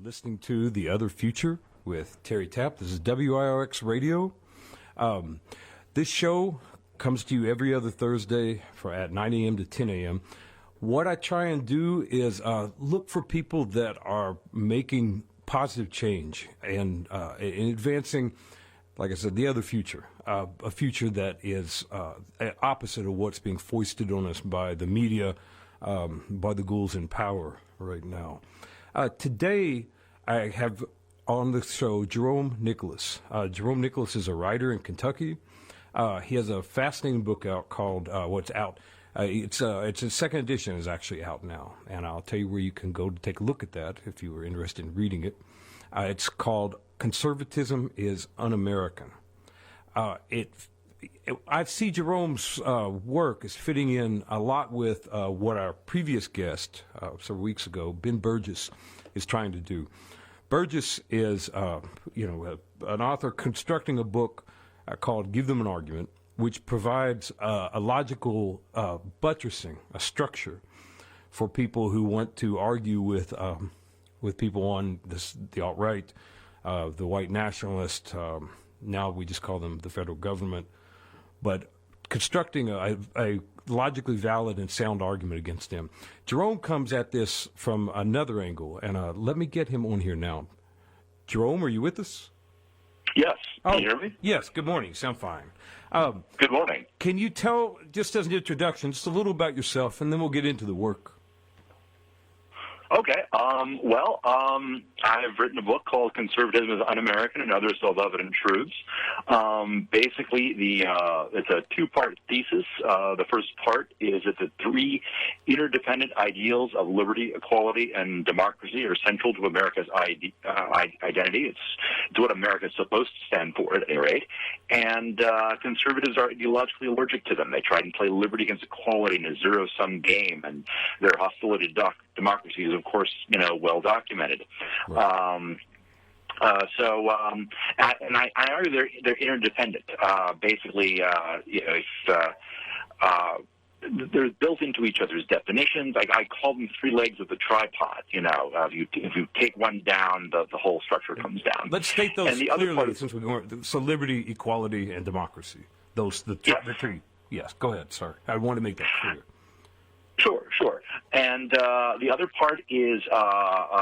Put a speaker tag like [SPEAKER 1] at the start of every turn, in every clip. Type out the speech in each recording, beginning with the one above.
[SPEAKER 1] listening to The Other Future with Terry Tapp. This is WIRX Radio. This show comes to you every other Thursday at 9 a.m. to 10 a.m. What I try and do is look for people that are making positive change and advancing, like I said, the other future, a future that is opposite of what's being foisted on us by the media, by the ghouls in power right now. Today, I have on the show Jerome Nicolas. Jerome Nicolas is a writer in Kentucky. He has a fascinating book out called What's Out. It's a second edition is actually out now, and I'll tell you where you can go to take a look at that if you were interested in reading it. It's called Conservatism is Un-American. I see Jerome's work as fitting in a lot with what our previous guest several weeks ago, Ben Burgess, is trying to do. Burgess is, an author constructing a book called Give Them an Argument, which provides a logical buttressing, a structure for people who want to argue with people on the alt-right, the white nationalist. Now we just call them the federal government. But constructing a logically valid and sound argument against them. Jerome comes at this from another angle, and let me get him on here now. Jerome, are you with us?
[SPEAKER 2] Yes. Can you hear me?
[SPEAKER 1] Yes. Good morning. You sound fine.
[SPEAKER 2] Good morning.
[SPEAKER 1] Can you tell, just as an introduction, just a little about yourself, and then we'll get into the work?
[SPEAKER 2] Okay. I've written a book called Conservatism is Un-American and Other Self-Evident Truths. Basically, it's a two-part thesis. The first part is that the three interdependent ideals of liberty, equality, and democracy are central to America's identity. It's what America is supposed to stand for, at any rate. And conservatives are ideologically allergic to them. They try and play liberty against equality in a zero-sum game, and their hostility to democracy is, of course, well documented.
[SPEAKER 1] Right.
[SPEAKER 2] And I argue they're interdependent. They're built into each other's definitions. I call them three legs of the tripod. If you take one down, the whole structure comes down.
[SPEAKER 1] Let's state those clearly, since we're going. So, liberty, equality, and democracy. The three. Yes. Go ahead. Sorry, I want to make that clear.
[SPEAKER 2] Sure. And the other part is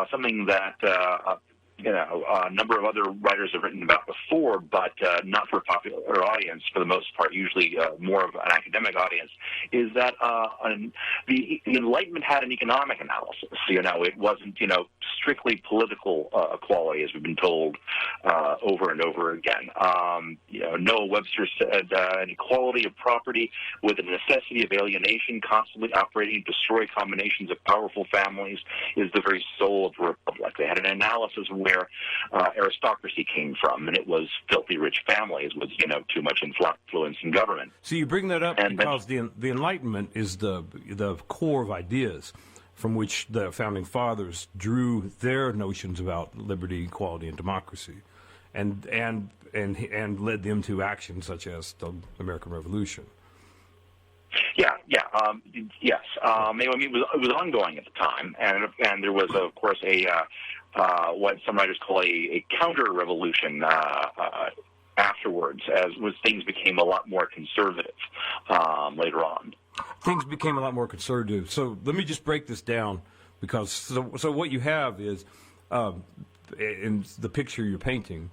[SPEAKER 2] something that a number of other writers have written about before, but not for a popular audience for the most part, usually more of an academic audience, is that the Enlightenment had an economic analysis. It wasn't, strictly political equality, as we've been told over and over again. Noah Webster said an equality of property with the necessity of alienation constantly operating to destroy combinations of powerful families is the very soul of the republic. They had an analysis where aristocracy came from, and it was filthy rich families with, too much influence in government.
[SPEAKER 1] So you bring that up because the Enlightenment is the core of ideas from which the Founding Fathers drew their notions about liberty, equality, and democracy, and led them to actions such as the American Revolution.
[SPEAKER 2] Yes. It was ongoing at the time, and there was, of course, what some writers call a counter-revolution afterwards, as things became a lot more conservative later on.
[SPEAKER 1] Things became a lot more conservative. So let me just break this down, because so what you have is, in the picture you're painting,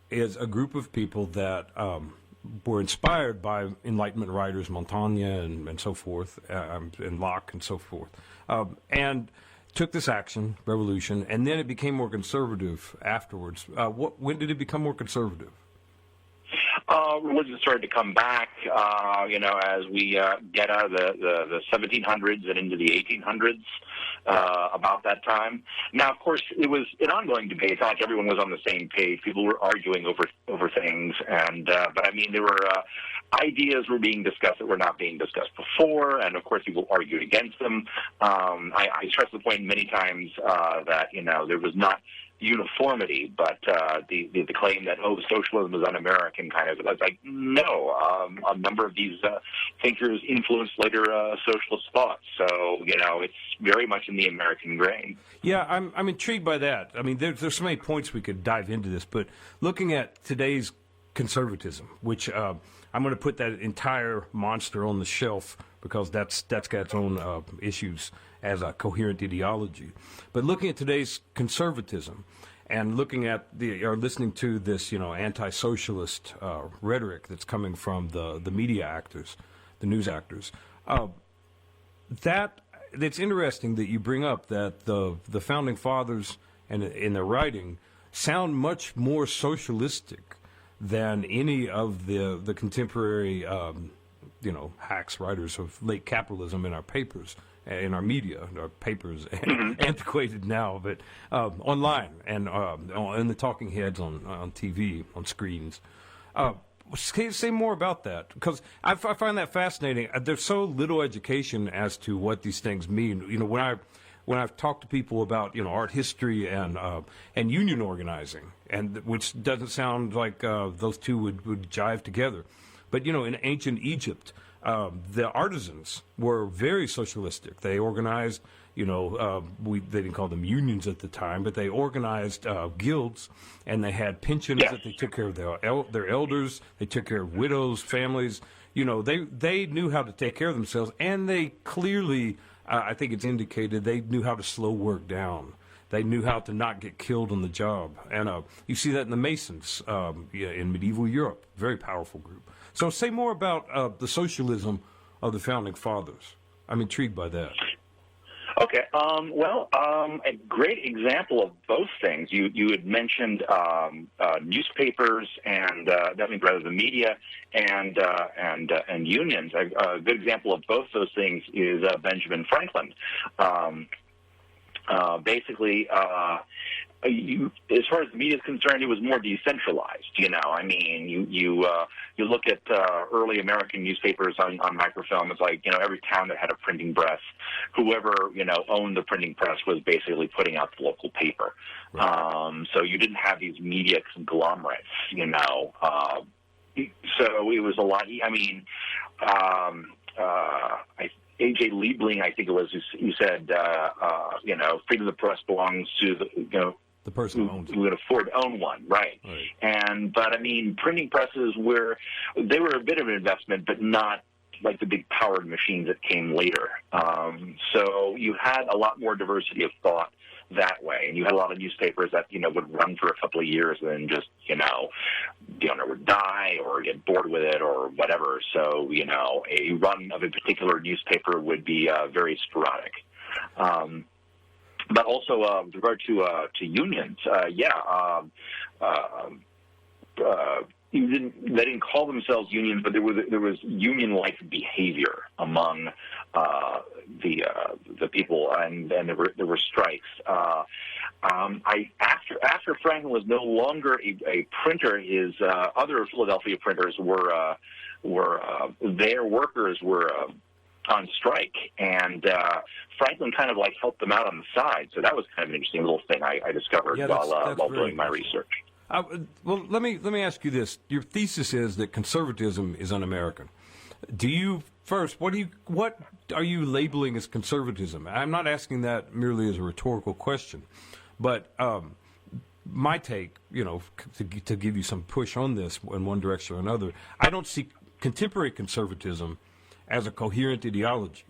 [SPEAKER 1] is a group of people that were inspired by Enlightenment writers, Montaigne and so forth, and Locke and so forth, and took this action, revolution, and then it became more conservative afterwards. When did it become more conservative?
[SPEAKER 2] Religion started to come back, as we get out of the 1700s and into the 1800s, about that time. Now, of course, it was an ongoing debate. It's not like everyone was on the same page. People were arguing over things, but there were ideas were being discussed that were not being discussed before, and of course, people argued against them. I stressed the point many times that there was not uniformity, but the claim that socialism is un-American kind of, it's like, no, a number of these thinkers influenced later socialist thought. So it's very much in the American grain.
[SPEAKER 1] Yeah, I'm intrigued by that. I mean, there's so many points we could dive into this, but looking at today's conservatism, which I'm going to put that entire monster on the shelf because that's got its own issues as a coherent ideology. But looking at today's conservatism and looking at or listening to this, anti-socialist rhetoric that's coming from the media actors, the news actors, it's interesting that you bring up that the founding fathers and in their writing sound much more socialistic than any of the contemporary hacks writers of late capitalism in our papers, in our media. Our papers antiquated now, but online and in the talking heads on TV, on screens. Can you say more about that? Because I find that fascinating. There's so little education as to what these things mean. When I've talked to people about art history and union organizing, and which doesn't sound like those two would jive together, but in ancient Egypt, the artisans were very socialistic. They organized. They didn't call them unions at the time, but they organized guilds, and they had pensions that they took care of their elders. They took care of widows, families. They knew how to take care of themselves, and they clearly, I think it's indicated, they knew how to slow work down. They knew how to not get killed on the job, and you see that in the Masons in medieval Europe, very powerful group. So, say more about the socialism of the founding fathers. I'm intrigued by that.
[SPEAKER 2] Okay. A great example of both things. You had mentioned newspapers and definitely rather the media and unions. A good example of both those things is Benjamin Franklin. As far as the media is concerned, it was more decentralized. You look at early American newspapers on microfilm. It's like every town that had a printing press, whoever owned the printing press was basically putting out the local paper. Right. So you didn't have these media conglomerates. So it was a lot. A.J. Liebling, I think it was, who said, freedom of the press belongs to
[SPEAKER 1] the person who owns it.
[SPEAKER 2] Who would afford to own one, right? But printing presses were a bit of an investment, but not like the big powered machines that came later. So you had a lot more diversity of thought that way, and you had a lot of newspapers that would run for a couple of years and then just the owner would die or get bored with it or whatever. So a run of a particular newspaper would be very sporadic. But also with regard to unions, they didn't call themselves unions, but there was union-like behavior among the people, and there were strikes. After Franklin was no longer a printer, his other Philadelphia printers their workers were on strike, and Franklin kind of helped them out on the side. So that was kind of an interesting little thing I discovered while doing my research.
[SPEAKER 1] Well, let me ask you this: your thesis is that conservatism is un-American. What are you labeling as conservatism? I'm not asking that merely as a rhetorical question, but my take, to give you some push on this in one direction or another, I don't see contemporary conservatism as a coherent ideology.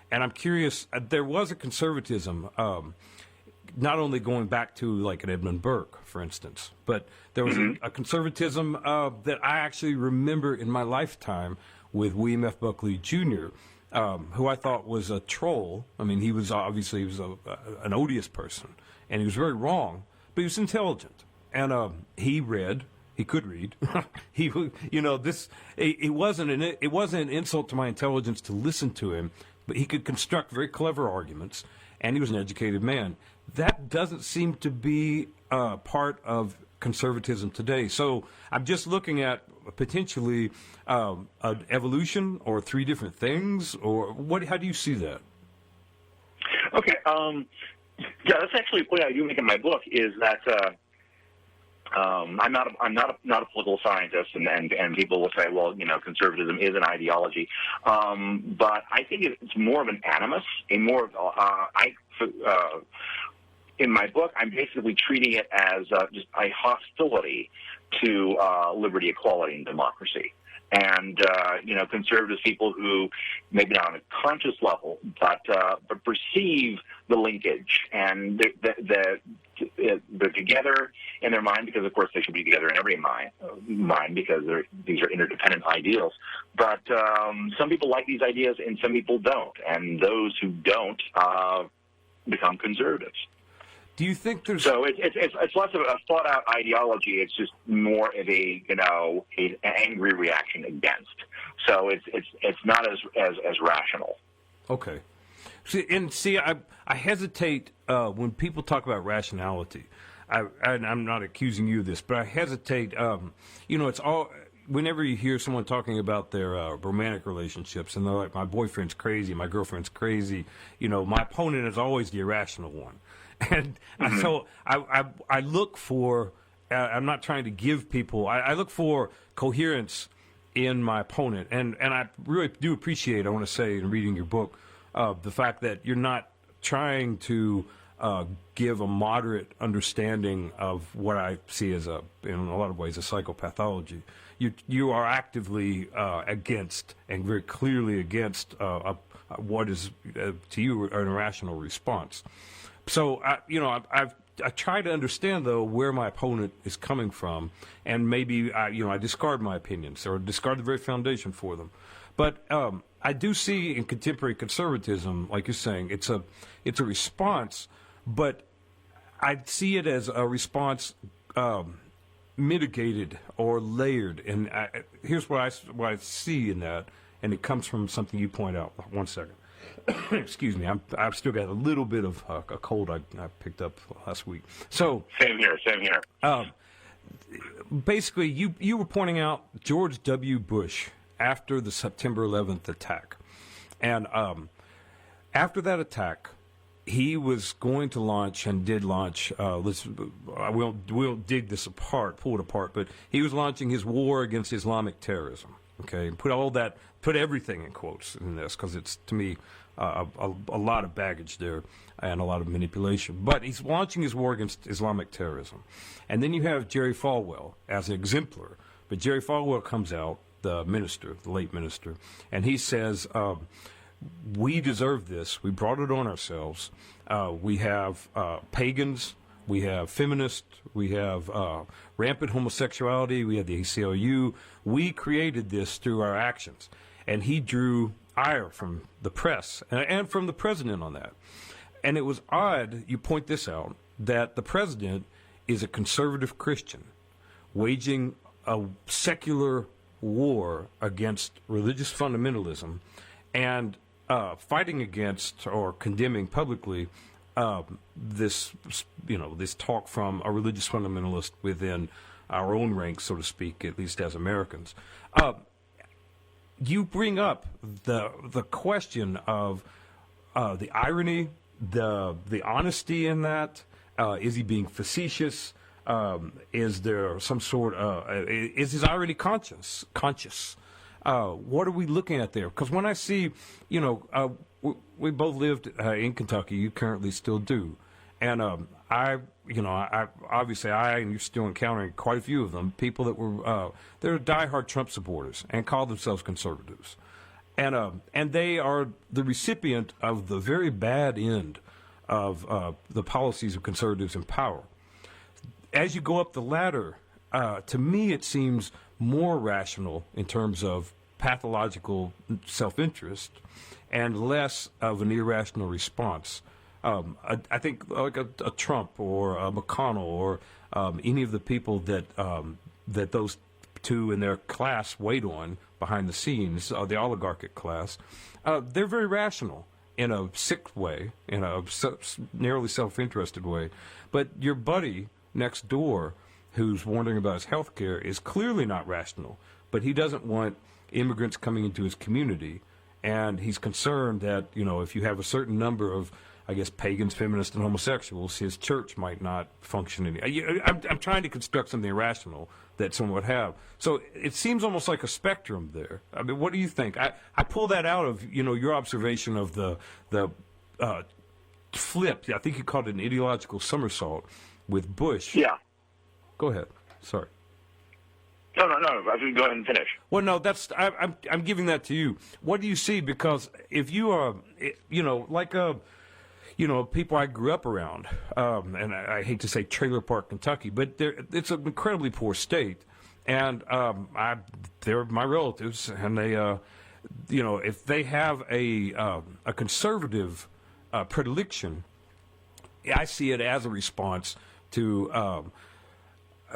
[SPEAKER 1] And I'm curious, there was a conservatism, not only going back to like an Edmund Burke, for instance, but there was a conservatism that I actually remember in my lifetime with William F. Buckley Jr., who I thought was a troll. I mean, he was an odious person, and he was very wrong, but he was intelligent. And he could read. It wasn't an insult to my intelligence to listen to him, but he could construct very clever arguments, and he was an educated man. That doesn't seem to be part of conservatism today. So I'm just looking at potentially an evolution or three different things, or what? How do you see that?
[SPEAKER 2] Okay. That's actually a point I do make in my book, is that I'm not a political scientist, and people will say, well, conservatism is an ideology, but I think it's more of an animus, in my book, I'm basically treating it as just a hostility to liberty, equality, and democracy. And conservative people who, maybe not on a conscious level, but perceive the linkage, and they're together in their mind, because of course they should be together in every mind because these are interdependent ideals. But some people like these ideas and some people don't, and those who don't become conservatives.
[SPEAKER 1] Do you think there's...
[SPEAKER 2] So it's less of a thought-out ideology. It's just more of an angry reaction against. So it's not as rational.
[SPEAKER 1] Okay. See, I hesitate when people talk about rationality. I'm not accusing you of this, but I hesitate. It's all... Whenever you hear someone talking about their romantic relationships, and they're like, my boyfriend's crazy, my girlfriend's crazy, my opponent is always the irrational one. And so I look for, I'm not trying to give people, I look for coherence in my opponent. And I really do appreciate, I want to say, in reading your book, the fact that you're not trying to give a moderate understanding of what I see as in a lot of ways, a psychopathology. You are actively against, and very clearly against, what is, to you, an irrational response. So, I try to understand, though, where my opponent is coming from, and maybe, I discard my opinions or discard the very foundation for them. But I do see in contemporary conservatism, like you're saying, it's a response, but I see it as a response mitigated or layered. And here's what I see in that, and it comes from something you point out. One second. Excuse me, I've still got a little bit of a cold I picked up last week. So
[SPEAKER 2] same here.
[SPEAKER 1] Basically, you were pointing out George W. Bush after the September 11th attack, and after that attack, he was going to launch and did launch. We'll dig this apart, pull it apart, but he was launching his war against Islamic terrorism. Okay, and put everything in quotes in this, because it's, to me, a lot of baggage there and a lot of manipulation. But he's launching his war against Islamic terrorism. And then you have Jerry Falwell as an exemplar. But Jerry Falwell comes out, the late minister, and he says, we deserve this. We brought it on ourselves. We have pagans. We have feminists. We have rampant homosexuality. We have the ACLU. We created this through our actions. And he drew ire from the press and from the president on that. And it was odd, you point this out, that the president is a conservative Christian waging a secular war against religious fundamentalism and fighting against or condemning publicly this talk from a religious fundamentalist within our own ranks, so to speak, at least as Americans. You bring up the question of the irony, the honesty in that. Is he being facetious? Is there some sort of is his irony conscious? What are we looking at there? Because when I see, we both lived in Kentucky. You currently still do, and I obviously and you're still encountering quite a few of them. People that were they're diehard Trump supporters and call themselves conservatives, and they are the recipient of the very bad end of the policies of conservatives in power. As you go up the ladder, to me it seems more rational in terms of pathological self-interest and less of an irrational response. I think like a Trump or a McConnell or any of the people that those two in their class wait on behind the scenes, the oligarchic class, they're very rational in a sick way, in a narrowly self-interested way. But your buddy next door who's wondering about his health care is clearly not rational, but he doesn't want immigrants coming into his community, and he's concerned that, if you have a certain number of, I guess, pagans, feminists, and homosexuals, his church might not function. I'm trying to construct something rational that someone would have. So it seems almost like a spectrum there. I mean, what do you think? I pull that out of, your observation of the flipped. I think you called it an ideological somersault with Bush.
[SPEAKER 2] Yeah.
[SPEAKER 1] Go ahead. Sorry.
[SPEAKER 2] No. I can go ahead and finish.
[SPEAKER 1] Well, no, I'm giving that to you. What do you see? Because if you are, people I grew up around, and I hate to say Trailer Park, Kentucky, but it's an incredibly poor state, and they're my relatives, and they, if they have a conservative predilection, I see it as a response to.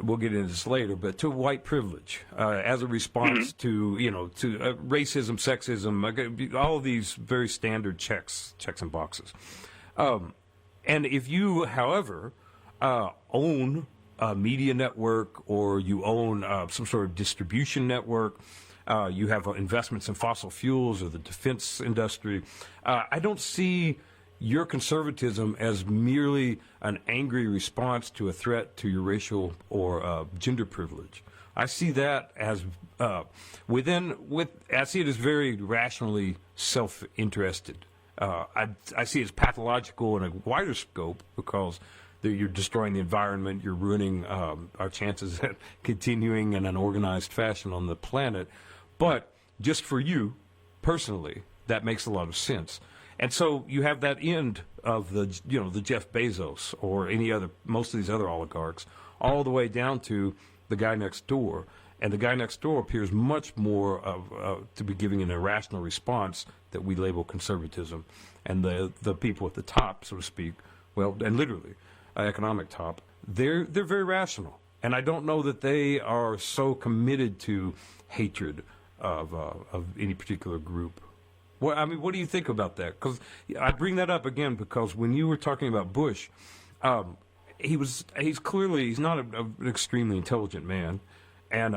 [SPEAKER 1] We'll get into this later, but to white privilege, as a response to racism, sexism, all of these very standard checks and boxes. And if you, however, own a media network or you own some sort of distribution network, you have investments in fossil fuels or the defense industry, I don't see your conservatism as merely an angry response to a threat to your racial or gender privilege. I see that as I see it as very rationally self-interested. I see it as pathological in a wider scope because you're destroying the environment, you're ruining our chances at continuing in an organized fashion on the planet. But just for you, personally, that makes a lot of sense. And so you have that end of the Jeff Bezos or most of these other oligarchs, all the way down to the guy next door. And the guy next door appears much more to be giving an irrational response that we label conservatism. And the people at the top, so to speak, well, and literally, economic top, they're very rational. And I don't know that they are so committed to hatred of any particular group. Well, I mean, what do you think about that? Because I bring that up again because when you were talking about Bush, he's not an extremely intelligent man, and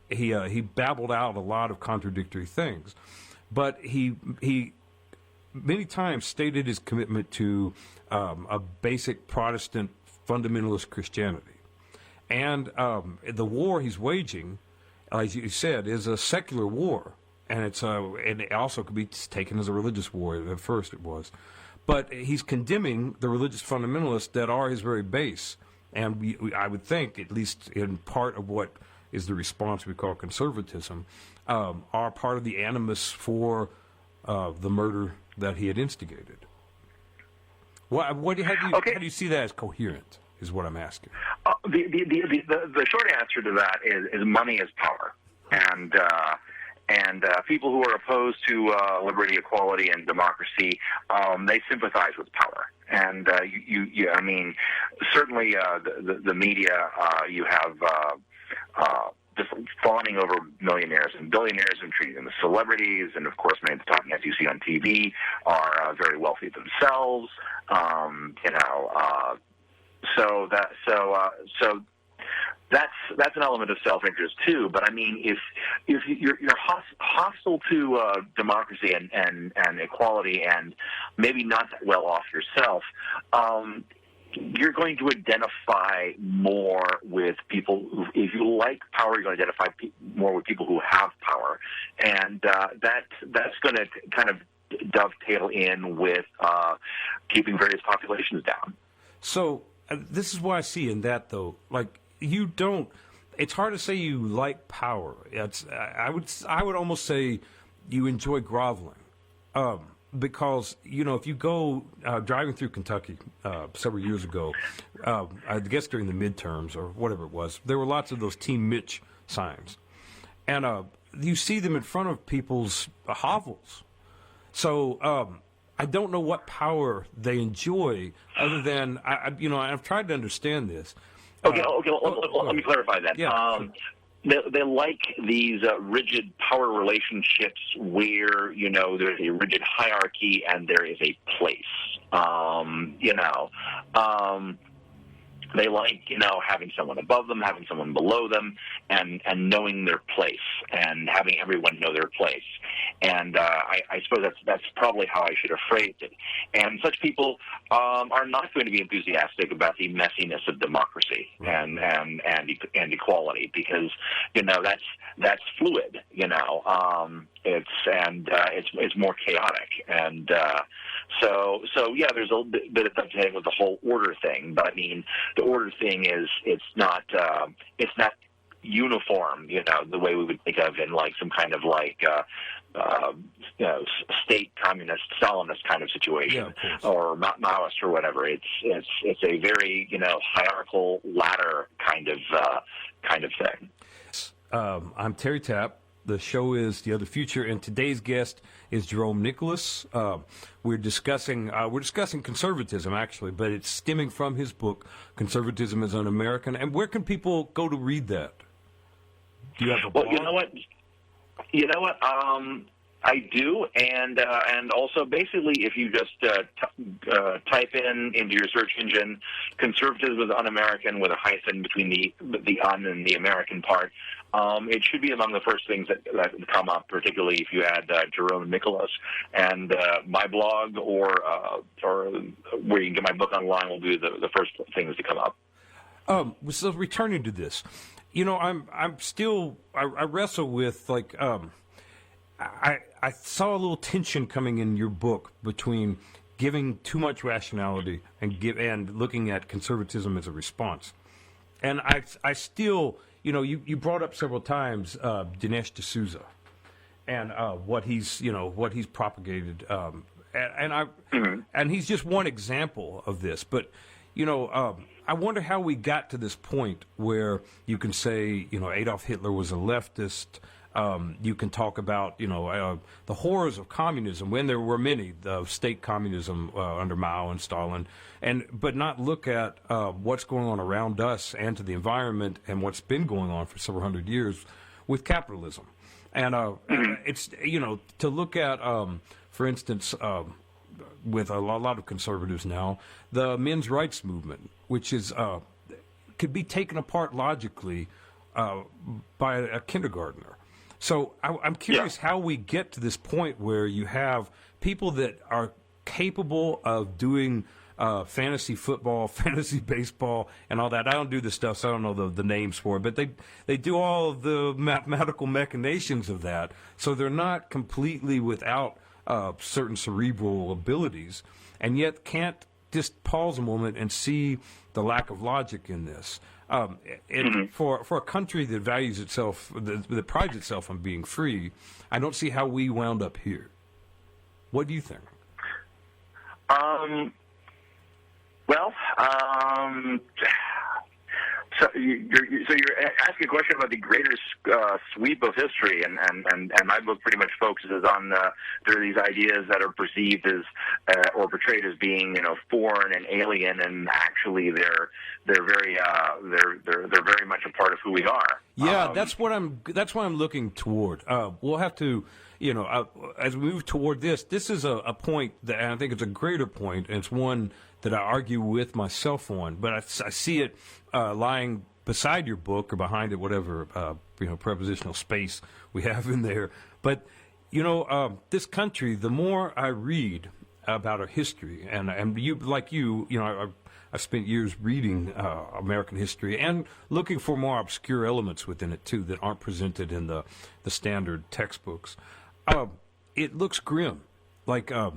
[SPEAKER 1] he babbled out a lot of contradictory things, but he many times stated his commitment to a basic Protestant fundamentalist Christianity, and the war he's waging, as you said, is a secular war. And and it also could be taken as a religious war. At first, it was, but he's condemning the religious fundamentalists that are his very base. And I would think, at least in part of what is the response we call conservatism, are part of the animus for the murder that he had instigated. How do you see that as coherent? Is what I'm asking.
[SPEAKER 2] The short answer to that is money is power, and people who are opposed to liberty, equality, and democracy, they sympathize with power. And I mean, certainly the media, you have just fawning over millionaires and billionaires and treating them as celebrities, and of course, many of the talking heads you see on TV are very wealthy themselves. So that's an element of self-interest too. But I mean, if you're hostile to democracy and equality, and maybe not that well off yourself, you're going to identify more with people who, if you like power, you're going to identify more with people who have power, and that's going to kind of dovetail in with keeping various populations down.
[SPEAKER 1] So this is what I see in that, though. Like, you don't. It's hard to say you like power. I would almost say you enjoy groveling, because if you go driving through Kentucky several years ago, I guess during the midterms or whatever it was, there were lots of those Team Mitch signs, and you see them in front of people's hovels. So I don't know what power they enjoy, other than I've tried to understand this.
[SPEAKER 2] Okay. Let me clarify that.
[SPEAKER 1] Yeah.
[SPEAKER 2] They like these rigid power relationships where there's a rigid hierarchy and there is a place. They like having someone above them, having someone below them, and knowing their place and having everyone know their place. And I suppose that's probably how I should have phrased it. And such people are not going to be enthusiastic about the messiness of democracy and equality, because that's fluid. It's more chaotic, and So yeah, there's a little bit of dovetailing with the whole order thing, but I mean, the order thing is it's not uniform, the way we would think of in like some kind of like state communist Stalinist kind of situation, or Maoist or whatever. It's a very hierarchical ladder kind of thing.
[SPEAKER 1] I'm Terry Tapp. The show is The Other Future, and today's guest is Jerome Nicolas. We're discussing conservatism, actually, but it's stemming from his book, Conservatism is Un-American. And where can people go to read that? Do you have a blog?
[SPEAKER 2] Well, you know what? I do, and also basically, if you just type into your search engine "Conservatism is Un-American" with a hyphen between the "un" and the American part, it should be among the first things that come up. Particularly if you add Jerome Nicolas, and my blog or where you can get my book online will be the first things to come up.
[SPEAKER 1] So returning to this, I wrestle with like. I saw a little tension coming in your book between giving too much rationality and looking at conservatism as a response. And I still, you brought up several times Dinesh D'Souza and what he's propagated, and he's just one example of this. But I wonder how we got to this point where you can say Adolf Hitler was a leftist. You can talk about, the horrors of communism, when there were many, the state communism under Mao and Stalin, but not look at what's going on around us and to the environment and what's been going on for several hundred years with capitalism. And it's, to look at, for instance, with a lot of conservatives now, the men's rights movement, which is could be taken apart logically by a kindergartner. So I'm curious how we get to this point where you have people that are capable of doing fantasy football, fantasy baseball, and all that. I don't do this stuff, so I don't know the names for it, but they do all of the mathematical machinations of that. So they're not completely without certain cerebral abilities, and yet can't just pause a moment and see the lack of logic in this. For a country that values itself, that prides itself on being free, I don't see how we wound up here. What do you think?
[SPEAKER 2] So you're asking a question about the greater sweep of history, and my book pretty much focuses on there are these ideas that are perceived as or portrayed as being foreign and alien, and actually they're very much a part of who we are.
[SPEAKER 1] Yeah, that's what I'm looking toward. We'll have to, as we move toward this is a point that, and I think it's a greater point, and it's one that I argue with myself on, but I see it lying beside your book or behind it, whatever prepositional space we have in there. But this country, the more I read about our history, and you, like I spent years reading American history and looking for more obscure elements within it too that aren't presented in the standard textbooks. It looks grim. Like I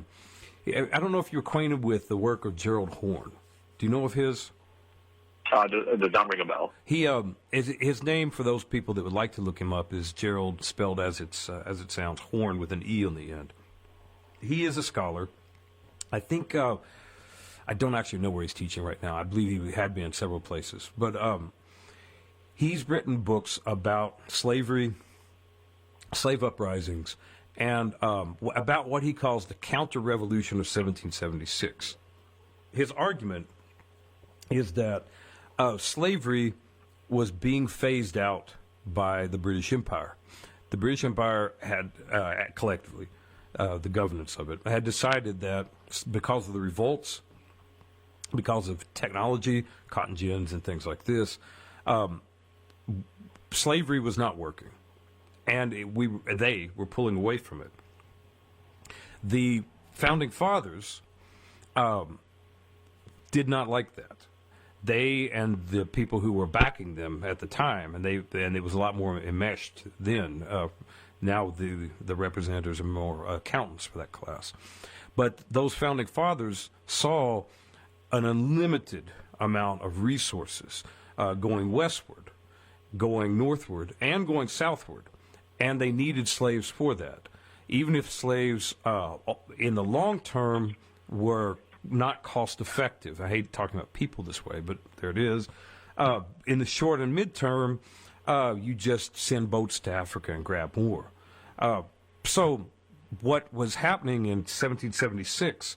[SPEAKER 1] don't know if you're acquainted with the work of Gerald Horne. Do you know of his?
[SPEAKER 2] The don't ring a bell.
[SPEAKER 1] He his name, for those people that would like to look him up, is Gerald, spelled as it sounds, Horne with an E on the end. He is a scholar. I think I don't actually know where he's teaching right now. I believe he had been in several places, but he's written books about slavery, slave uprisings, and about what he calls the counter-revolution of 1776. His argument is that slavery was being phased out by the British Empire. The British Empire had, collectively, the governance of it, had decided that because of the revolts, because of technology, cotton gins and things like this, slavery was not working. And they were pulling away from it. The founding fathers did not like that. They and the people who were backing them at the time, and it was a lot more enmeshed then. Now the representatives are more accountants for that class. But those founding fathers saw an unlimited amount of resources going westward, going northward, and going southward, and they needed slaves for that. Even if slaves in the long term were not cost effective. I hate talking about people this way, but there it is. In the short and midterm, you just send boats to Africa and grab more. So what was happening in 1776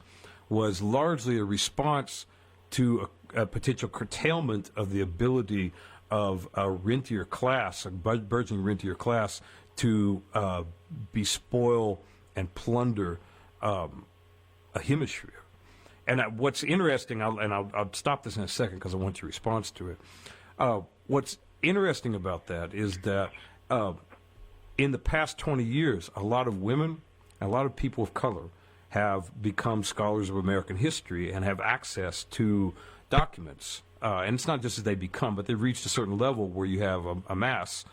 [SPEAKER 1] was largely a response to a potential curtailment of the ability of a rentier class, a burgeoning rentier class, to bespoil and plunder a hemisphere. And what's interesting, I'll stop this in a second because I want your response to it. What's interesting about that is that in the past 20 years, a lot of women, a lot of people of color have become scholars of American history and have access to documents. And it's not just that they become, but they've reached a certain level where you have a mass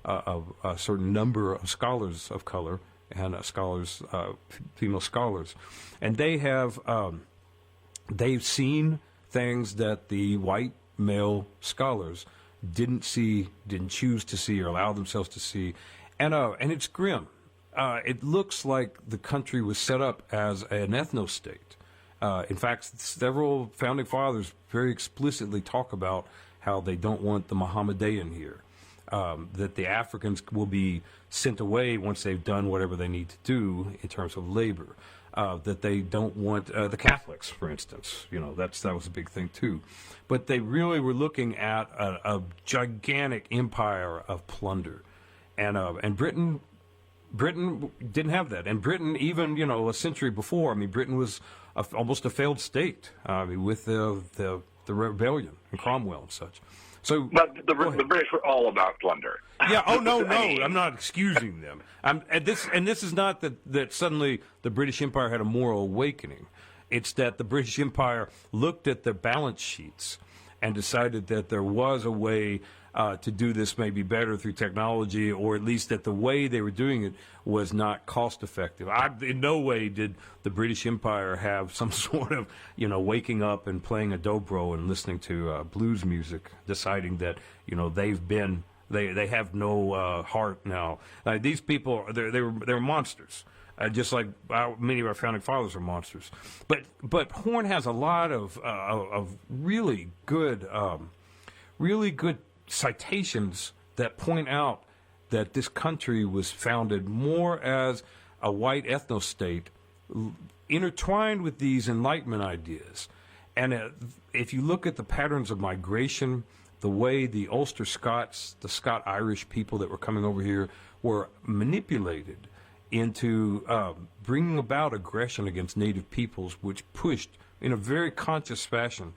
[SPEAKER 1] of a certain number of scholars of color and female scholars. And they have, they've seen things that the white male scholars didn't see, didn't choose to see, or allow themselves to see. And it's grim. It looks like the country was set up as an ethno-state. In fact, several founding fathers very explicitly talk about how they don't want the Mohammedan here, that the Africans will be sent away once they've done whatever they need to do in terms of labor, that they don't want the Catholics, for instance. You know, that was a big thing, too. But they really were looking at a gigantic empire of plunder. And Britain didn't have that. And Britain, even, a century before, Britain was almost a failed state with the rebellion and Cromwell and such. So,
[SPEAKER 2] but the British were all about plunder.
[SPEAKER 1] Yeah. Oh no, I'm not excusing them. And this is not that suddenly the British Empire had a moral awakening. It's that the British Empire looked at the balance sheets and decided that there was a way to do this maybe better through technology, or at least that the way they were doing it was not cost effective. In no way did the British Empire have some sort of, waking up and playing a dobro and listening to blues music, deciding that, they have no heart now. These people, they're monsters. Just like many of our founding fathers are monsters. But Horne has a lot of really good citations that point out that this country was founded more as a white ethno-state intertwined with these Enlightenment ideas. And if you look at the patterns of migration, the way the Ulster Scots, the Scot-Irish people that were coming over here were manipulated into bringing about aggression against native peoples, which pushed, in a very conscious fashion,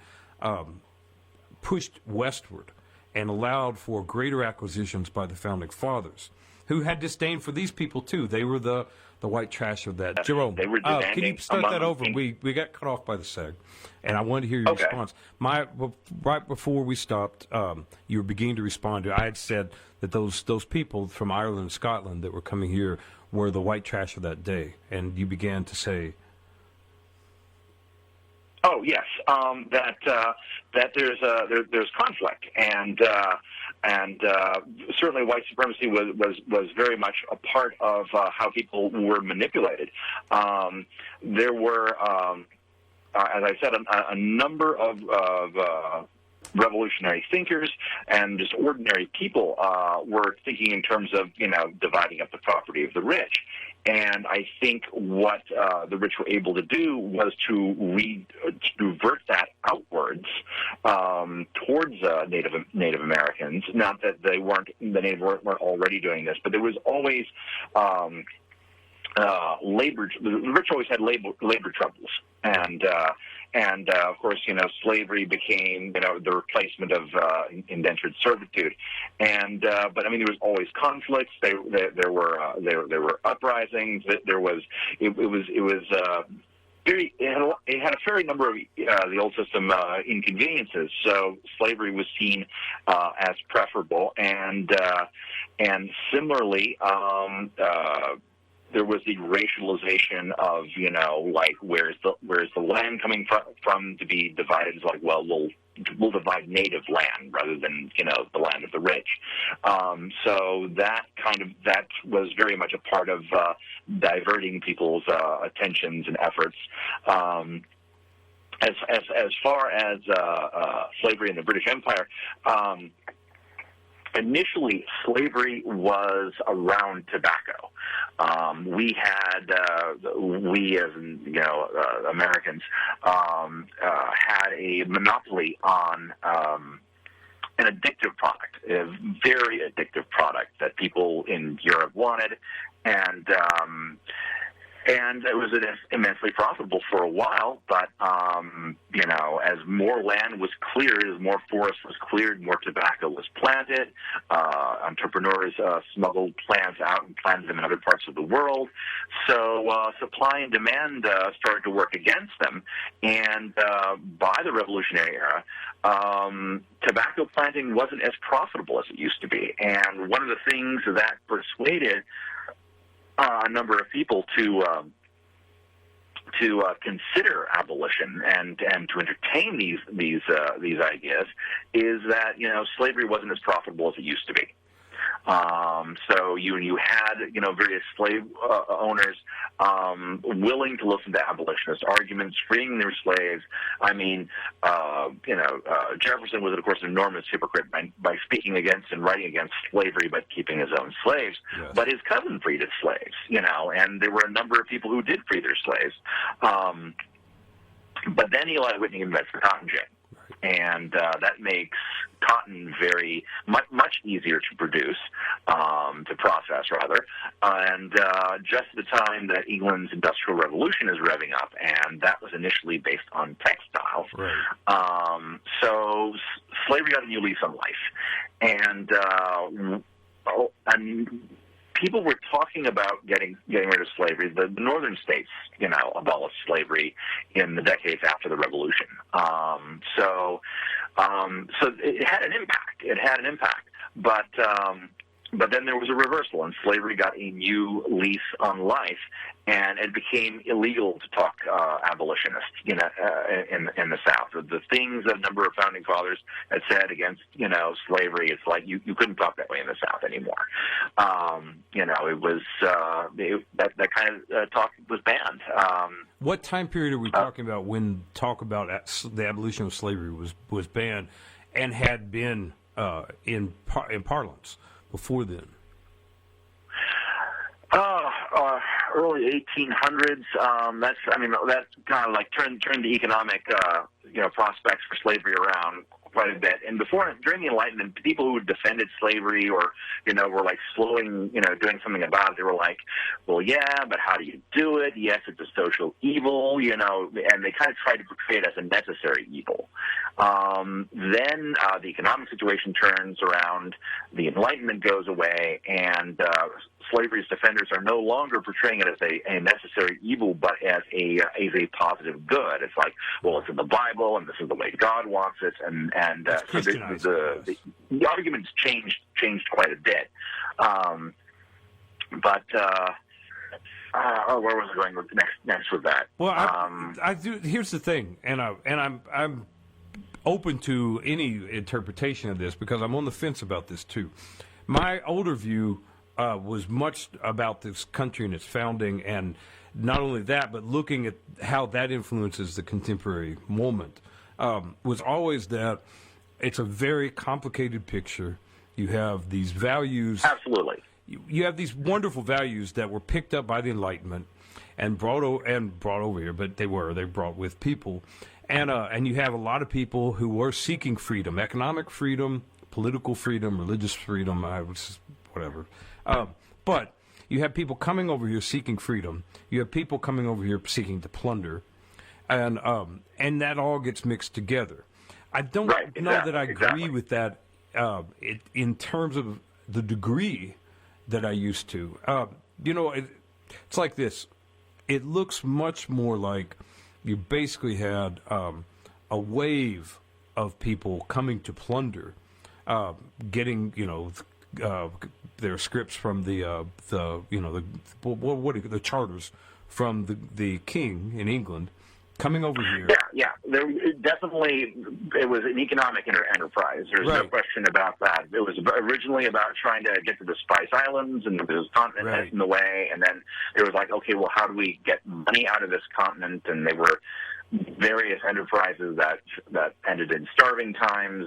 [SPEAKER 1] pushed westward and allowed for greater acquisitions by the founding fathers, who had disdain for these people too. They were the white trash of that. Jerome, can you start that over? We got cut off by the seg, and I wanted to hear your response. Right before we stopped, you were beginning to respond to. I had said that those people from Ireland and Scotland that were coming here were the white trash of that day, and you began to say.
[SPEAKER 2] Oh yes, that there's conflict, and certainly white supremacy was very much a part of how people were manipulated. There were, as I said, a number of revolutionary thinkers and just ordinary people were thinking in terms of dividing up the property of the rich. And I think what the rich were able to do was to revert that outwards towards Native Americans. Not that the Native weren't already doing this, but there was always labor. The rich always had labor troubles, and of course, slavery became, the replacement of indentured servitude, but there was always conflicts. There were uprisings. It had a fair number of the old system inconveniences. So slavery was seen as preferable, and similarly. there was the racialization of, like, where's the land coming from to be divided? It's like, well, we'll divide native land rather than, the land of the rich. So that was very much a part of diverting people's attentions and efforts. As far as slavery in the British Empire, initially, slavery was around tobacco. We as Americans, had a monopoly on an addictive product, a very addictive product that people in Europe wanted, and it was immensely profitable for a while, but, as more land was cleared, as more forest was cleared, more tobacco was planted, entrepreneurs smuggled plants out and planted them in other parts of the world. So supply and demand started to work against them, and by the Revolutionary era, tobacco planting wasn't as profitable as it used to be. And one of the things that persuaded a number of people to consider abolition and to entertain these ideas is that slavery wasn't as profitable as it used to be. So you had various slave owners willing to listen to abolitionist arguments, freeing their slaves. I mean, Jefferson was, of course, an enormous hypocrite by speaking against and writing against slavery, but keeping his own slaves. Yes. But his cousin freed his slaves, and there were a number of people who did free their slaves. But then Eli Whitney invents the cotton gin. And that makes cotton very much easier to produce, to process rather, and just at the time that England's Industrial Revolution is revving up, and that was initially based on textiles. Right. So slavery got a new lease on life, and people were talking about getting rid of slavery. The northern states, abolished slavery in the decades after the Revolution. So it had an impact. It had an impact, but then there was a reversal, and slavery got a new lease on life, and it became illegal to talk abolitionists, in the South. The things that a number of founding fathers had said against, slavery, it's like you couldn't talk that way in the South anymore. It was that kind of talk was banned.
[SPEAKER 1] What time period are we talking about when talk about the abolition of slavery was banned and had been in parlance before then?
[SPEAKER 2] Early 1800s. That's kind of like turned the economic prospects for slavery around quite a bit. And during the Enlightenment, people who defended slavery or were like doing something about it, they were like, well, yeah, but how do you do it? Yes, it's a social evil, and they kind of tried to portray it as a necessary evil. Then the economic situation turns around, the Enlightenment goes away, and slavery's defenders are no longer portraying it as a necessary evil, but as a positive good. It's like, well, it's in the Bible, and this is the way God wants it, and so the arguments changed quite a bit. But where was I going with next with that?
[SPEAKER 1] Well, I do. Here's the thing, and I'm open to any interpretation of this because I'm on the fence about this too. My older view was much about this country and its founding, and not only that, but looking at how that influences the contemporary moment, was always that it's a very complicated picture. You have these values.
[SPEAKER 2] Absolutely.
[SPEAKER 1] You have these wonderful values that were picked up by the Enlightenment and brought over here, but they brought with people, and you have a lot of people who were seeking freedom, economic freedom, political freedom, religious freedom, whatever. But you have people coming over here seeking freedom. You have people coming over here seeking to plunder, and that all gets mixed together. I don't know that I agree with that in terms of the degree that I used to. It's like this. It looks much more like you basically had a wave of people coming to plunder, getting, their scripts from the charters from the king in England coming over here.
[SPEAKER 2] Yeah. It was an economic enterprise. There's no question about that. It was originally about trying to get to the Spice Islands, and there was a continent in the way, and then it was like, okay, well, how do we get money out of this continent? And they were various enterprises that ended in starving times,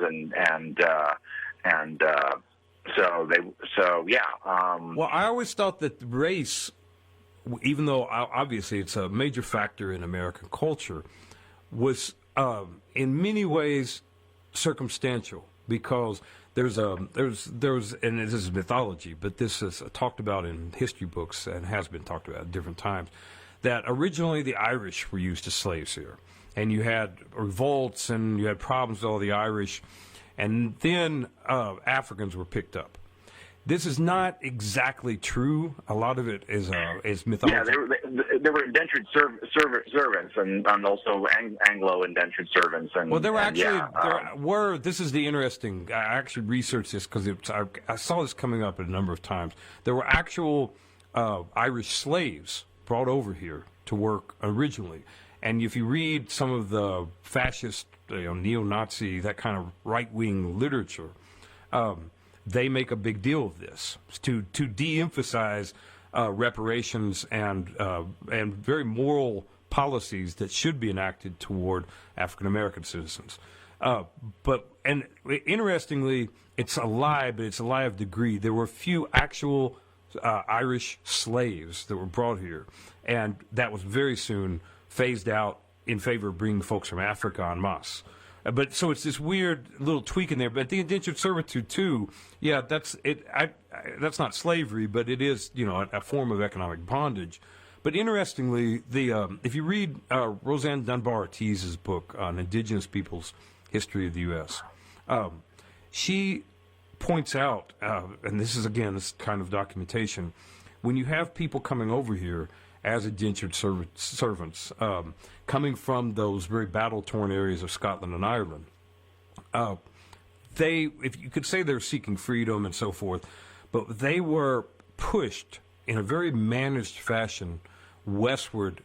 [SPEAKER 1] Well, I always thought that race, even though obviously it's a major factor in American culture, was in many ways circumstantial, because there's and this is mythology, but this is talked about in history books and has been talked about at different times, that originally the Irish were used as slaves here, and you had revolts and you had problems with all the Irish, and then Africans were picked up. This is not exactly true. A lot of it is mythology.
[SPEAKER 2] Yeah, there were indentured servants and also Anglo indentured servants.
[SPEAKER 1] Well, there were this is the interesting. I actually researched this because I saw this coming up a number of times. There were actual Irish slaves brought over here to work originally, and if you read some of the fascist, neo-Nazi, that kind of right-wing literature, they make a big deal of this to de-emphasize reparations and very moral policies that should be enacted toward African American citizens. But interestingly, it's a lie, but it's a lie of degree. There were few actual Irish slaves that were brought here, and that was very soon phased out in favor of bringing folks from Africa en masse. But so it's this weird little tweak in there. But the indentured servitude too, yeah, that's it. That's not slavery, but it is, a form of economic bondage. But interestingly, if you read Roseanne Dunbar Ortiz's book on Indigenous Peoples' History of the U.S., she points out, and this is kind of documentation, when you have people coming over here as indentured servants, coming from those very battle-torn areas of Scotland and Ireland, if you could say they're seeking freedom and so forth, but they were pushed in a very managed fashion westward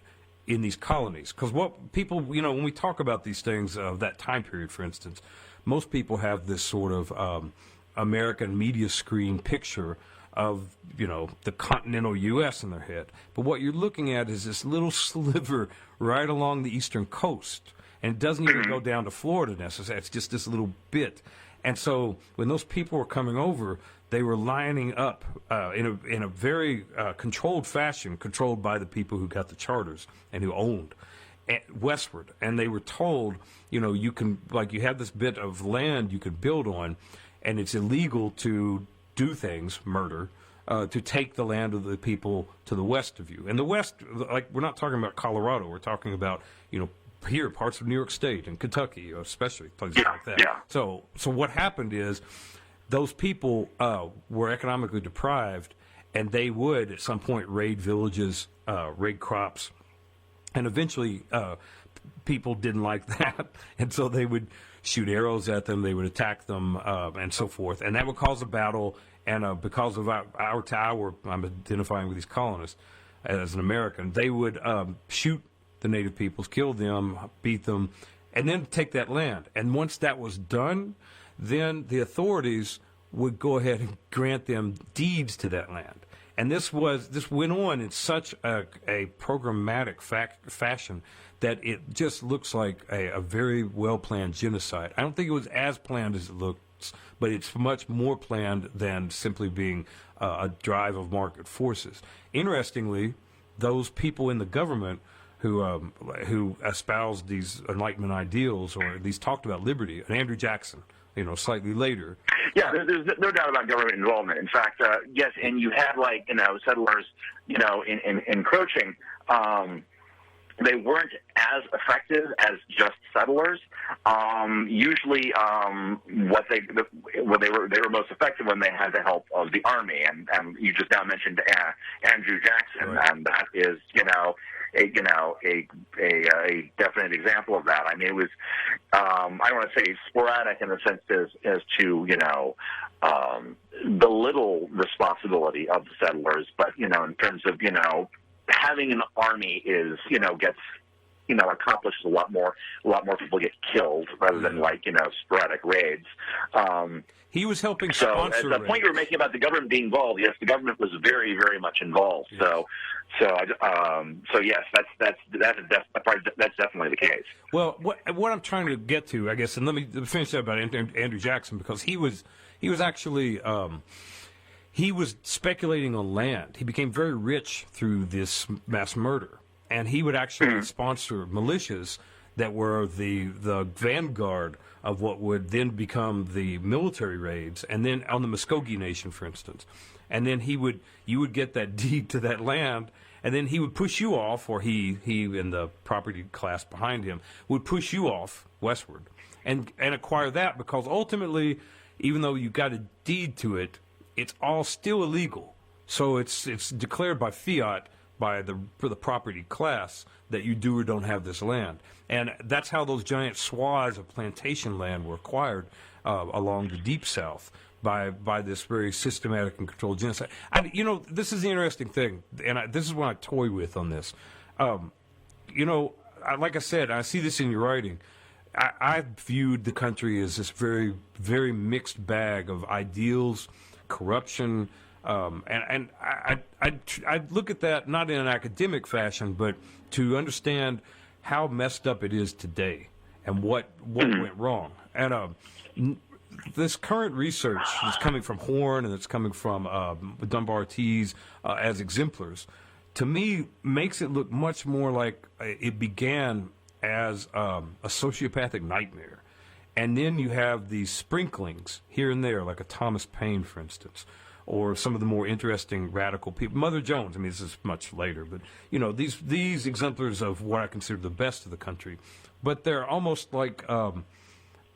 [SPEAKER 1] in these colonies. Because what people, when we talk about these things of that time period, for instance, most people have this sort of American media screen picture of, the continental U.S. in their head. But what you're looking at is this little sliver right along the eastern coast. And it doesn't even go down to Florida necessarily. It's just this little bit. And so when those people were coming over, they were lining up in a very controlled fashion, controlled by the people who got the charters and who owned westward. And they were told, you can, you have this bit of land you could build on, and it's illegal to do things, murder, to take the land of the people to the west of you. And the west, we're not talking about Colorado. We're talking about, here, parts of New York State and Kentucky, especially places like that.
[SPEAKER 2] Yeah.
[SPEAKER 1] So what happened is those people were economically deprived, and they would at some point raid villages, raid crops, and eventually people didn't like that, and so they would shoot arrows at them, they would attack them, and so forth, and that would cause a battle. And because of our tower, I'm identifying with these colonists as an American, they would shoot the native peoples, kill them, beat them, and then take that land. And once that was done, then the authorities would go ahead and grant them deeds to that land. And this went on in such a programmatic fashion that it just looks like a very well-planned genocide. I don't think it was as planned as it looks, but it's much more planned than simply being a drive of market forces. Interestingly, those people in the government who espoused these Enlightenment ideals, or at least talked about liberty, and Andrew Jackson, slightly later.
[SPEAKER 2] Yeah, there's no doubt about government involvement. In fact, yes, and you had settlers, encroaching. They weren't as effective as just settlers. Usually, they were most effective when they had the help of the army. And you just now mentioned Andrew Jackson,
[SPEAKER 1] right.
[SPEAKER 2] And that is, a definite example of that. I mean, it was I don't want to say sporadic in the sense as to belittle responsibility of the settlers, but in terms of having an army gets accomplishes a lot more people get killed rather than sporadic raids.
[SPEAKER 1] He was helping
[SPEAKER 2] so
[SPEAKER 1] sponsor
[SPEAKER 2] the point you were making about the government being involved, yes, the government was very, very much involved. Yes. So yes, that's definitely the case.
[SPEAKER 1] Well, what I'm trying to get to, I guess, and let me finish that about Andrew Jackson, because he was actually he was speculating on land. He became very rich through this mass murder, and he would actually sponsor militias that were the vanguard of what would then become the military raids, and then on the Muskogee Nation, for instance. And then you would get that deed to that land, and then he would push you off, or he and the property class behind him would push you off westward and acquire that, because ultimately, even though you got a deed to it, it's all still illegal. So it's declared by fiat for the property class that you do or don't have this land. And that's how those giant swaths of plantation land were acquired along the Deep South by this very systematic and controlled genocide. This is the interesting thing, and this is what I toy with on this. Like I said, I see this in your writing. I viewed the country as this very, very mixed bag of ideals, corruption, and I look at that not in an academic fashion, but to understand how messed up it is today and what went wrong. And this current research that's coming from Horn and it's coming from Dunbar-Tees as exemplars, to me, makes it look much more like it began as a sociopathic nightmare. And then you have these sprinklings here and there, like a Thomas Paine, for instance, or some of the more interesting radical people. Mother Jones, I mean, this is much later, but, these exemplars of what I consider the best of the country. But they're almost like,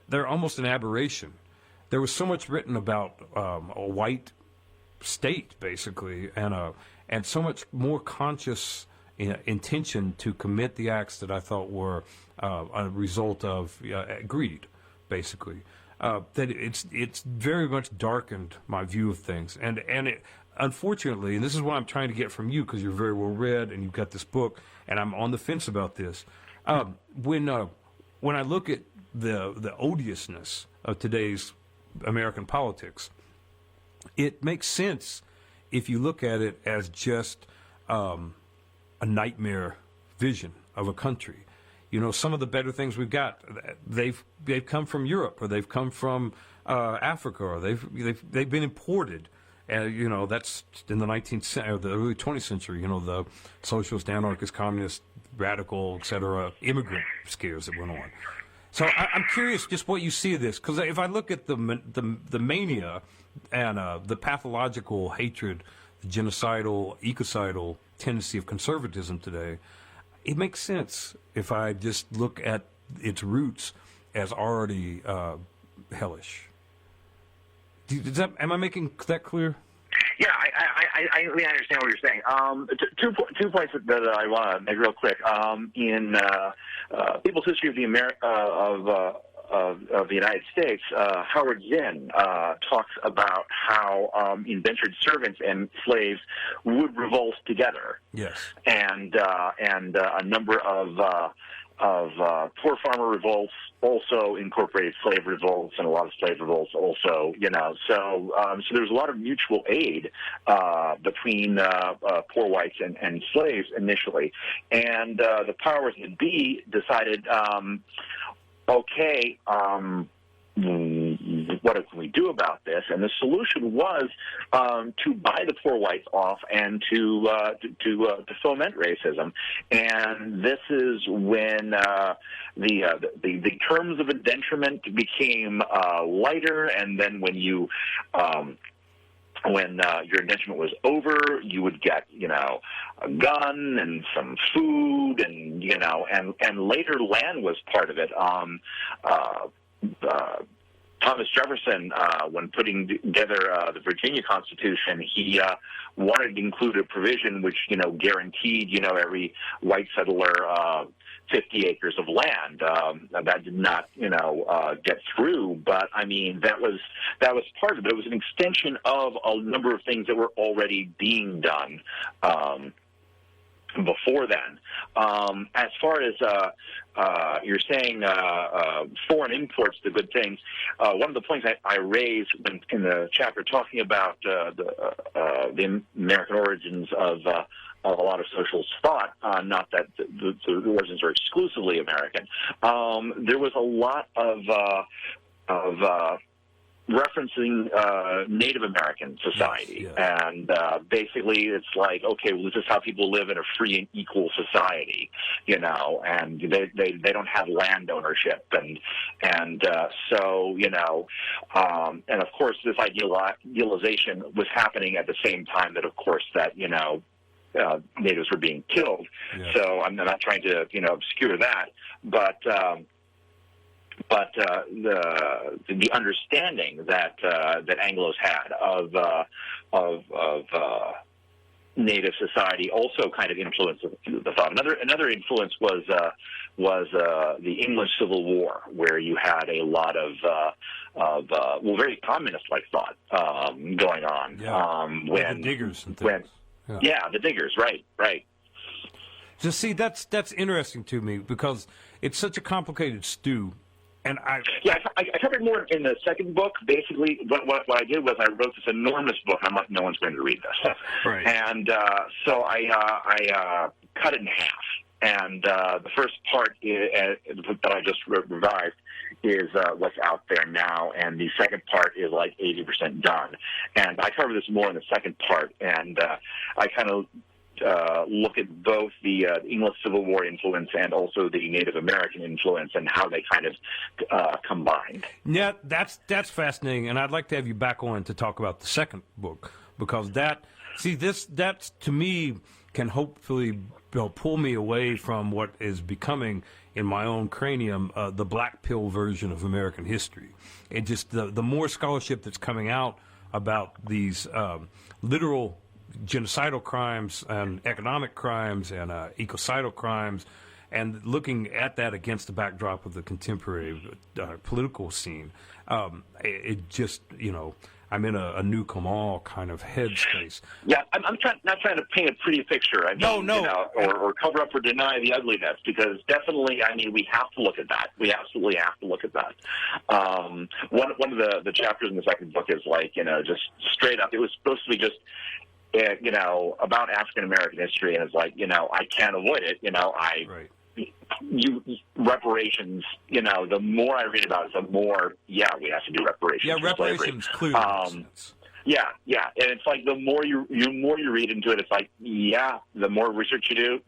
[SPEAKER 1] they're almost an aberration. There was so much written about a white state, basically, and so much more conscious intention to commit the acts that I thought were a result of greed, basically. That it's very much darkened my view of things, and it, unfortunately, and this is what I'm trying to get from you, because you're very well read and you've got this book, and I'm on the fence about this. When I look at the odiousness of today's American politics, it makes sense if you look at it as just a nightmare vision of a country. Some of the better things we've got, they've come from Europe, or they've come from Africa, or they've been imported. And that's in the 19th century, or the early 20th century. The socialist, anarchist, communist, radical, etc. immigrant scares that went on. So I'm curious just what you see of this, because if I look at the mania and the pathological hatred, the genocidal, ecocidal tendency of conservatism today, it makes sense if I just look at its roots as already hellish. Am I making that clear?
[SPEAKER 2] Yeah, I understand what you're saying. Two points that I want to make real quick. In People's History of the of the United States, Howard Zinn talks about how indentured servants and slaves would revolt together.
[SPEAKER 1] Yes, and
[SPEAKER 2] a number of poor farmer revolts also incorporated slave revolts, and a lot of slave revolts also, So there's a lot of mutual aid between poor whites and slaves initially. And the powers that be decided, what can we do about this? And the solution was to buy the poor whites off and to foment racism. And this is when the terms of indenturement became lighter, and then when you when your indenturement was over, you would get, a gun and some food, and later land was part of it. Thomas Jefferson, when putting together the Virginia Constitution, he wanted to include a provision which, guaranteed, every white settler 50 acres of land. That did not, get through. But I mean, that was part of it. It was an extension of a number of things that were already being done before then. As far as you're saying foreign imports to good things, one of the points I raised in the chapter talking about the American origins of a lot of socialist thought, not that the origins are exclusively American, there was a lot of referencing Native American society. Yes, yes. And basically it's like, okay, well, this is how people live in a free and equal society, and they don't have land ownership. And so, and of course this idealization was happening at the same time that, of course, that, natives were being killed. Yeah. So I'm not trying to, obscure that, but the understanding that Anglos had of Native society also kind of influenced the thought. Another influence was the English Civil War, where you had a lot of very communist-like thought going on.
[SPEAKER 1] Yeah.
[SPEAKER 2] When
[SPEAKER 1] the diggers and things.
[SPEAKER 2] The diggers, right.
[SPEAKER 1] So see, that's interesting to me because it's such a complicated stew. And I covered more in the second book. Basically, what I did was I wrote this enormous book. I'm like, no one's going to read this. Right.
[SPEAKER 2] And so I cut it in half. And the first part that I just revised is what's out there now, and the second part is like 80% done. And I cover this more in the second part, and I kind of look at both the English Civil War influence and also the Native American influence and how they kind of combined.
[SPEAKER 1] Yeah, that's fascinating, and I'd like to have you back on to talk about the second book, because that to me can hopefully pull me away from what is becoming in my own cranium the black pill version of American history. It just the more scholarship that's coming out about these literal genocidal crimes and economic crimes and ecocidal crimes, and looking at that against the backdrop of the contemporary political scene, it just, I'm in a new Kamal kind of headspace.
[SPEAKER 2] Yeah, I'm not trying to paint a pretty picture. Or cover up or deny the ugliness, because definitely, we have to look at that. We absolutely have to look at that. One of the chapters in the second book is like, just straight up. It was supposed to be just, about African American history, and it's like, I can't avoid it.
[SPEAKER 1] Right.
[SPEAKER 2] Reparations, the more I read about it, the more, we have to do reparations.
[SPEAKER 1] Yeah, reparations clearly makes sense.
[SPEAKER 2] Yeah, and it's like the more you read into it, it's like, the more research you do,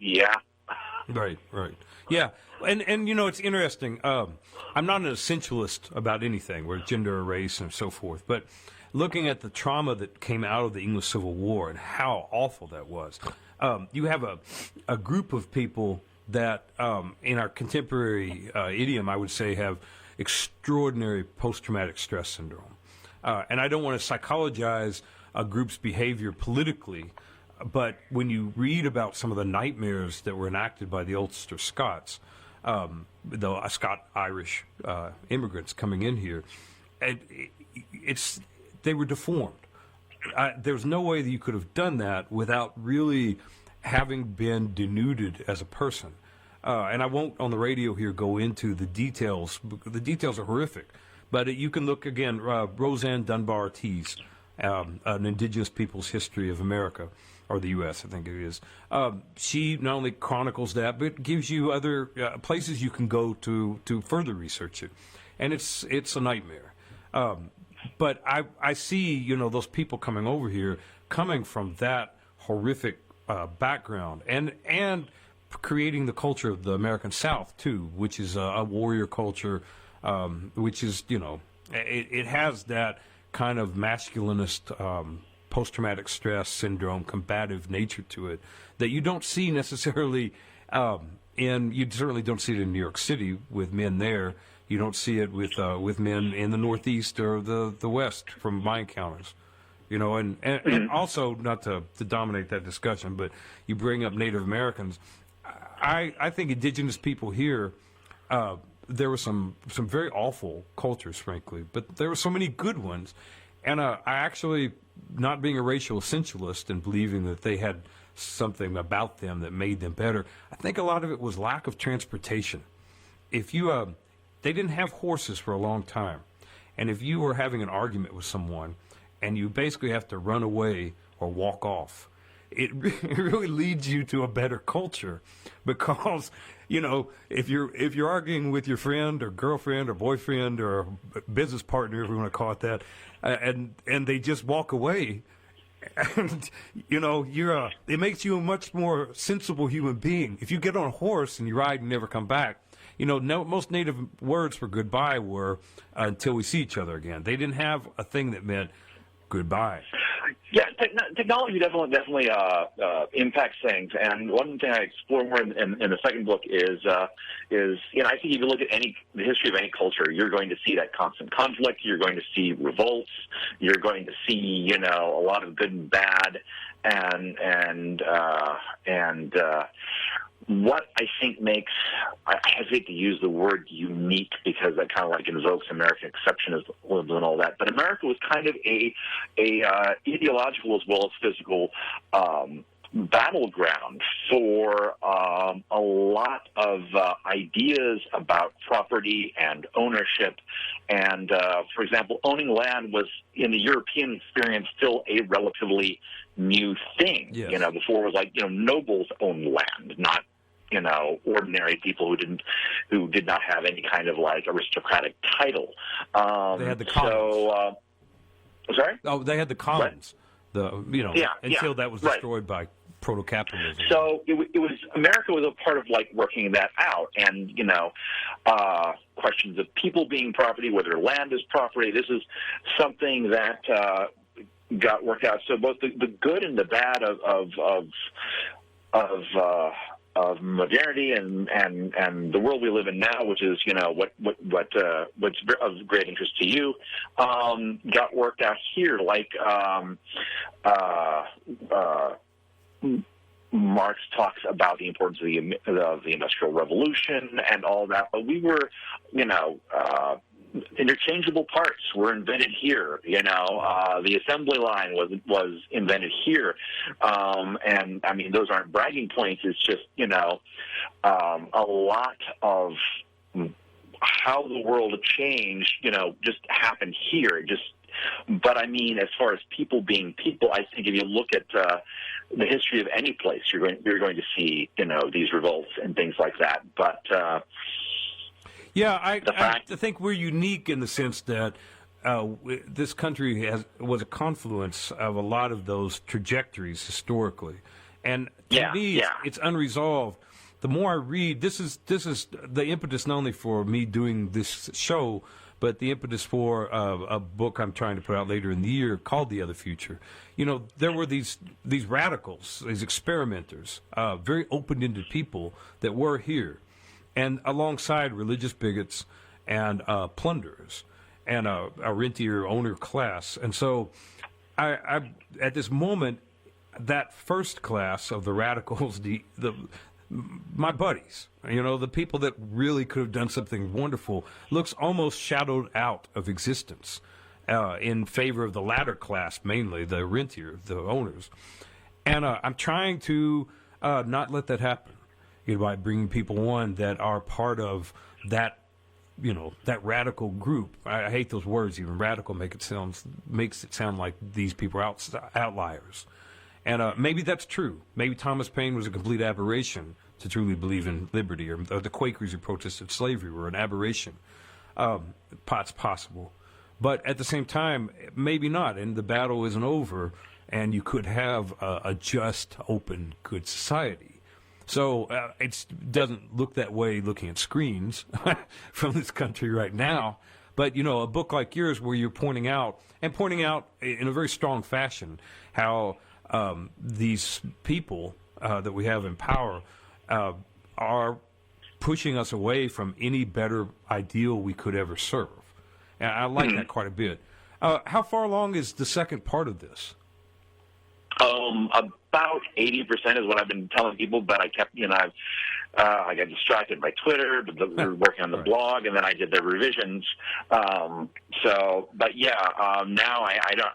[SPEAKER 1] Right. Yeah, and it's interesting. I'm not an essentialist about anything, where gender or race and so forth, but looking at the trauma that came out of the English Civil War and how awful that was, you have a group of people that, in our contemporary idiom, I would say, have extraordinary post-traumatic stress syndrome. And I don't want to psychologize a group's behavior politically, but when you read about some of the nightmares that were enacted by the Ulster Scots, the Scot-Irish immigrants coming in here, they were deformed. There's no way that you could have done that without really having been denuded as a person. And I won't on the radio here go into the details. The details are horrific. But you can look again, Roseanne Dunbar Ortiz, an Indigenous Peoples History of America, or the U.S., I think it is. She not only chronicles that, but gives you other places you can go to further research it. And it's a nightmare. But I see, those people coming over here, coming from that horrific background, and creating the culture of the American South too, which is a warrior culture, which is, it has that kind of masculinist, post-traumatic stress syndrome, combative nature to it that you don't see necessarily you certainly don't see it in New York City with men there. You don't see it with men in the Northeast or the West, from my encounters. You know, and also, not to dominate that discussion, but you bring up Native Americans. I think indigenous people here, there were some very awful cultures, frankly, but there were so many good ones. And I actually, not being a racial essentialist and believing that they had something about them that made them better, I think a lot of it was lack of transportation. If you, they didn't have horses for a long time. And if you were having an argument with someone and you basically have to run away or walk off, it really leads you to a better culture, because, you know, if you're arguing with your friend or girlfriend or boyfriend or business partner, if we want to call it that, and they just walk away, and, you know, it makes you a much more sensible human being. If you get on a horse and you ride and never come back, you know, most native words for goodbye were until we see each other again. They didn't have a thing that meant goodbye.
[SPEAKER 2] Yeah, technology definitely impacts things, and one thing I explore more in the second book is you know, I think if you look at the history of any culture, you're going to see that constant conflict. You're going to see revolts. You're going to see, you know, a lot of good and bad, and what I think makes, I hesitate to use the word unique because that kind of like invokes American exceptionism and all that, but America was kind of a ideological as well as physical battleground for a lot of ideas about property and ownership. And, for example, owning land was, in the European experience, still a relatively new thing.
[SPEAKER 1] Yes.
[SPEAKER 2] You know, before it was like, you know, nobles owned land, not, you know, ordinary people who did not have any kind of like aristocratic title.
[SPEAKER 1] They had the commons.
[SPEAKER 2] Sorry?
[SPEAKER 1] Oh, they had the commons.
[SPEAKER 2] Right.
[SPEAKER 1] Until that was destroyed by proto-capitalism.
[SPEAKER 2] So it was, America was a part of like working that out, and, you know, questions of people being property, whether land is property. This is something that got worked out. So both the good and the bad of modernity and the world we live in now, which is, you know, what's of great interest to you, got worked out here. Like Marx talks about the importance of the Industrial Revolution and all that, but we were, you know, interchangeable parts were invented here. You know, the assembly line was invented here, and I mean, those aren't bragging points. It's just, you know, a lot of how the world changed, you know, just happened here. But I mean, as far as people being people, I think if you look at the history of any place, you're going to see, you know, these revolts and things like that. But
[SPEAKER 1] yeah, I think we're unique in the sense that this country was a confluence of a lot of those trajectories historically, and to me, it's unresolved. The more I read, this is the impetus not only for me doing this show, but the impetus for a book I'm trying to put out later in the year called The Other Future. You know, there were these radicals, these experimenters, very open-ended people that were here, and alongside religious bigots and plunderers and a rentier owner class. And so I at this moment, that first class of the radicals, my buddies, you know, the people that really could have done something wonderful, looks almost shadowed out of existence in favor of the latter class, mainly the rentier, the owners. And I'm trying to not let that happen, you know, by bringing people on that are part of that, you know, that radical group. I hate those words even. Radical makes it sound like these people are outliers. And maybe that's true. Maybe Thomas Paine was a complete aberration to truly believe in liberty, or the Quakers who protested slavery were an aberration. It's possible. But at the same time, maybe not, and the battle isn't over, and you could have a just, open, good society. So it doesn't look that way looking at screens from this country right now. But, you know, a book like yours where you're pointing out in a very strong fashion how these people that we have in power are pushing us away from any better ideal we could ever serve. And I like that quite a bit. How far along is the second part of this?
[SPEAKER 2] About 80% is what I've been telling people, but I kept, I got distracted by Twitter, we were working on the blog, and then I did the revisions. But yeah, now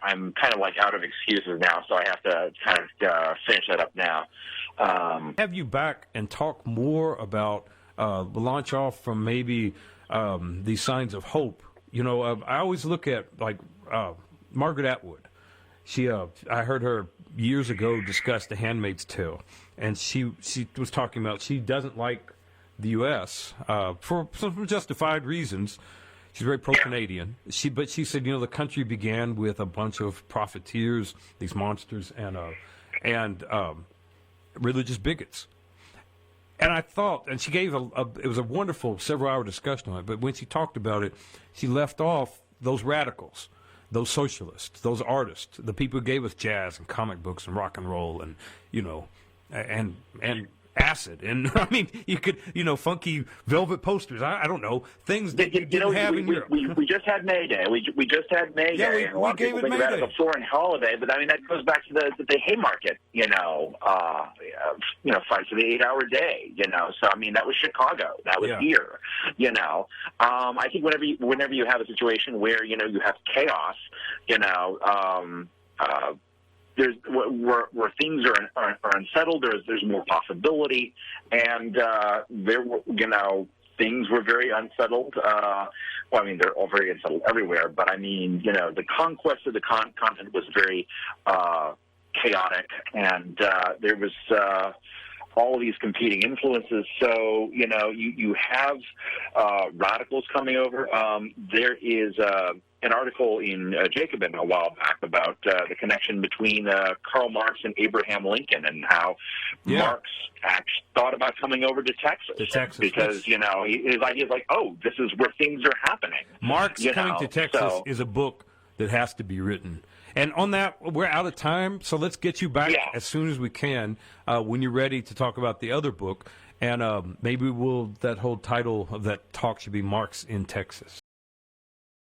[SPEAKER 2] I'm kind of like out of excuses now, so I have to kind of finish that up now.
[SPEAKER 1] Have you back and talk more about launch off from maybe these signs of hope? I always look at like Margaret Atwood. I heard her years ago discuss The Handmaid's Tale, and she was talking about she doesn't like the U.S. For some justified reasons. She's very pro-Canadian. But she said, the country began with a bunch of profiteers, these monsters, and religious bigots. And I thought, and she gave it was a wonderful several-hour discussion on it, but when she talked about it, she left off those radicals, those socialists, those artists, the people who gave us jazz and comic books and rock and roll and, and acid. And, I mean, you could, funky velvet posters. I don't know, things that you didn't have in Europe.
[SPEAKER 2] We just had May Day. We just had May Day.
[SPEAKER 1] Yeah,
[SPEAKER 2] a lot of people think about it as a foreign holiday, but, I mean, that goes back to the Haymarket, fight for the 8-hour day, So, I mean, that was Chicago. That was here, I think whenever you have a situation where, you have chaos, there's where things are unsettled. There's more possibility, and things were very unsettled. Well, I mean, they're all very unsettled everywhere, but I mean, the conquest of the continent was very chaotic, and there was all of these competing influences. So, you have radicals coming over. There is an article in Jacobin a while back about the connection between Karl Marx and Abraham Lincoln, and how Marx actually thought about coming over to Texas. Because, his idea is like, this is where things are happening.
[SPEAKER 1] Marx Coming to Texas is a book that has to be written. And on that, we're out of time, so let's get you back as soon as we can when you're ready to talk about the other book. And maybe that whole title of that talk should be Marx in Texas.